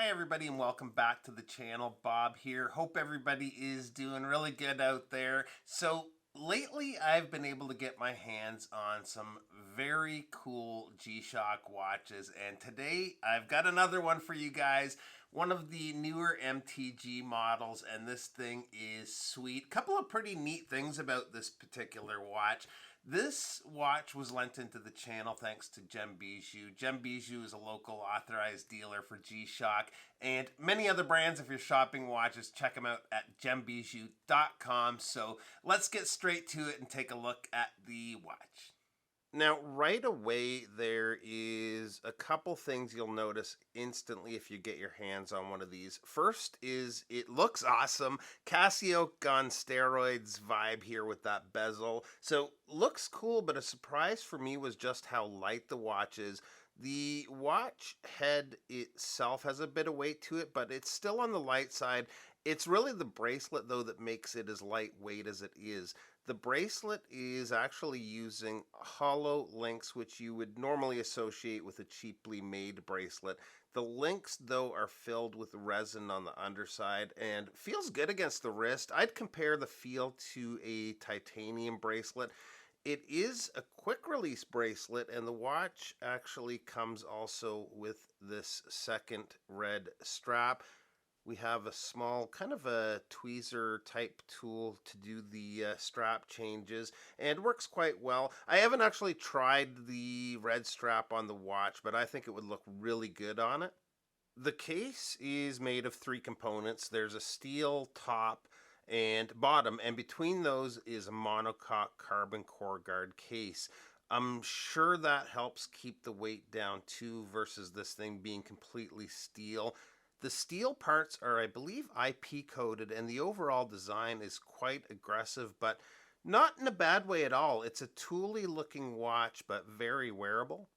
Hi everybody and welcome back to the channel. Bob here. Hope everybody is doing really good out there. So lately I've been able to get my hands on some very cool G-Shock watches, and today I've got another one for you guys. One of the newer MTG models, and this thing is sweet. Couple of pretty neat things about this particular watch. This watch was lent into the channel thanks to Bijou. Bijou is a local authorized dealer for G-Shock and many other brands. If you're shopping watches, check them out at Bijou.com. So let's get straight to it and take a look at the watch. Now, right away, there is a couple things you'll notice instantly if you get your hands on one of these. First is it looks awesome. Casioak on steroids vibe here with that bezel. So looks cool, but a surprise for me was just how light the watch is. The watch head itself has a bit of weight to it, but it's still on the light side. It's really the bracelet, though, that makes it as lightweight as it is. The bracelet is actually using hollow links, which you would normally associate with a cheaply made bracelet. The links, though, are filled with resin on the underside and feels good against the wrist. I'd compare the feel to a titanium bracelet. It is a quick release bracelet, and the watch actually comes also with this second red strap. We have a small kind of a tweezer type tool to do the strap changes, and works quite well. I haven't actually tried the red strap on the watch, but I think it would look really good on it. The case is made of three components. There's a steel top and bottom, and between those is a monocoque carbon core guard case. I'm sure that helps keep the weight down too, versus this thing being completely steel. The steel parts are, I believe, IP coated, and the overall design is quite aggressive, but not in a bad way at all. It's a tooly looking watch, but very wearable.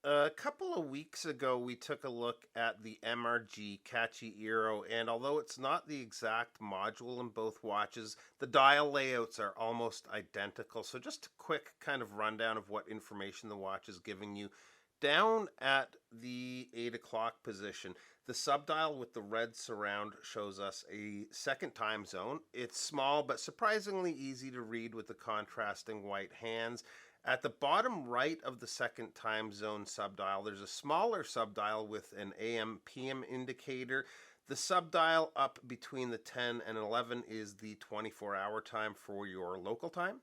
A couple of weeks ago, we took a look at the MRG Casioak, and although it's not the exact module in both watches, the dial layouts are almost identical. So just a quick kind of rundown of what information the watch is giving you. Down at the 8 o'clock position, the subdial with the red surround shows us a second time zone. It's small but surprisingly easy to read with the contrasting white hands. At the bottom right of the second time zone subdial, there's a smaller subdial with an AM/PM indicator. The subdial up between the 10 and 11 is the 24-hour time for your local time.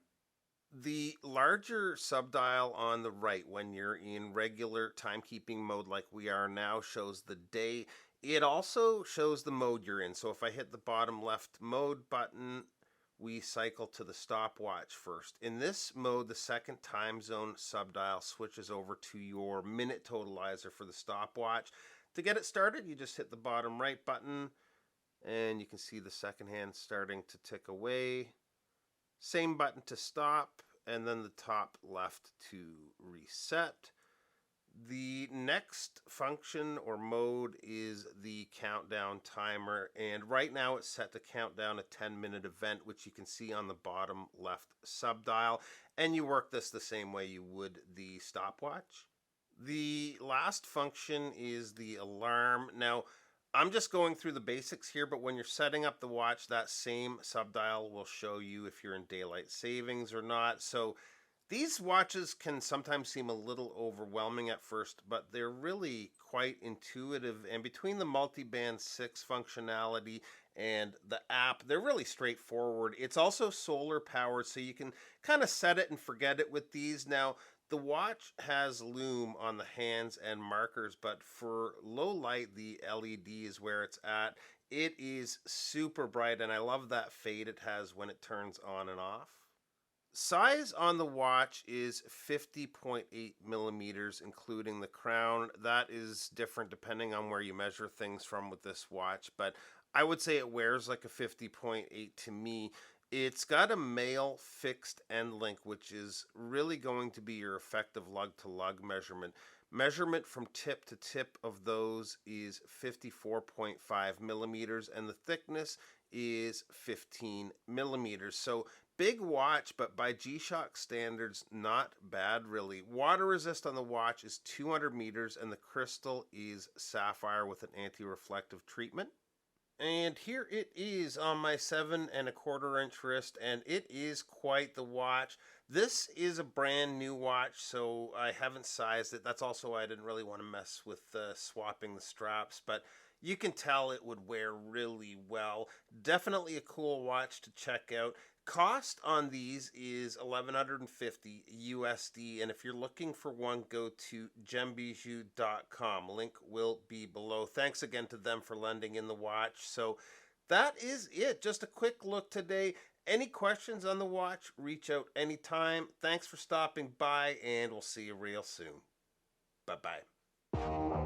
The larger subdial on the right, when you're in regular timekeeping mode like we are now, shows the day. It also shows the mode you're in. So if I hit the bottom left mode button, we cycle to the stopwatch first. In this mode, the second time zone subdial switches over to your minute totalizer for the stopwatch. To get it started, you just hit the bottom right button, and you can see the second hand starting to tick away. Same button to stop, and then the top left to reset. The next function or mode is the countdown timer, and right now it's set to count down a 10-minute event, which you can see on the bottom left subdial, and you work this the same way you would the stopwatch. The last function is the alarm. Now, I'm just going through the basics here, but when you're setting up the watch, that same subdial will show you if you're in daylight savings or not. So these watches can sometimes seem a little overwhelming at first, but they're really quite intuitive. And between the multi-band 6 functionality and the app, they're really straightforward. It's also solar powered, so you can kind of set it and forget it with these. Now, the watch has lume on the hands and markers, but for low light, the LED is where it's at. It is super bright, and I love that fade it has when it turns on and off. Size on the watch is 50.8 millimeters, including the crown. That is different depending on where you measure things from with this watch, but I would say it wears like a 50.8 to me. It's got a male fixed end link, which is really going to be your effective lug-to-lug measurement. Measurement from tip to tip of those is 54.5 millimeters, and the thickness is 15 millimeters. So big watch, but by G-Shock standards, not bad really. Water resist on the watch is 200 meters, and the crystal is sapphire with an anti-reflective treatment. And here it is on my 7¼ inch wrist, and it is quite the watch. This is a brand new watch, so I haven't sized it. That's also why I didn't really want to mess with swapping the straps, but you can tell it would wear really well. Definitely a cool watch to check out. Cost on these is $1,150 USD, and if you're looking for one, go to gembijou.com. Link will be below. Thanks again to them for lending in the watch. So that is it. Just a quick look today. Any questions on the watch, reach out anytime. Thanks for stopping by, and we'll see you real soon. Bye-bye.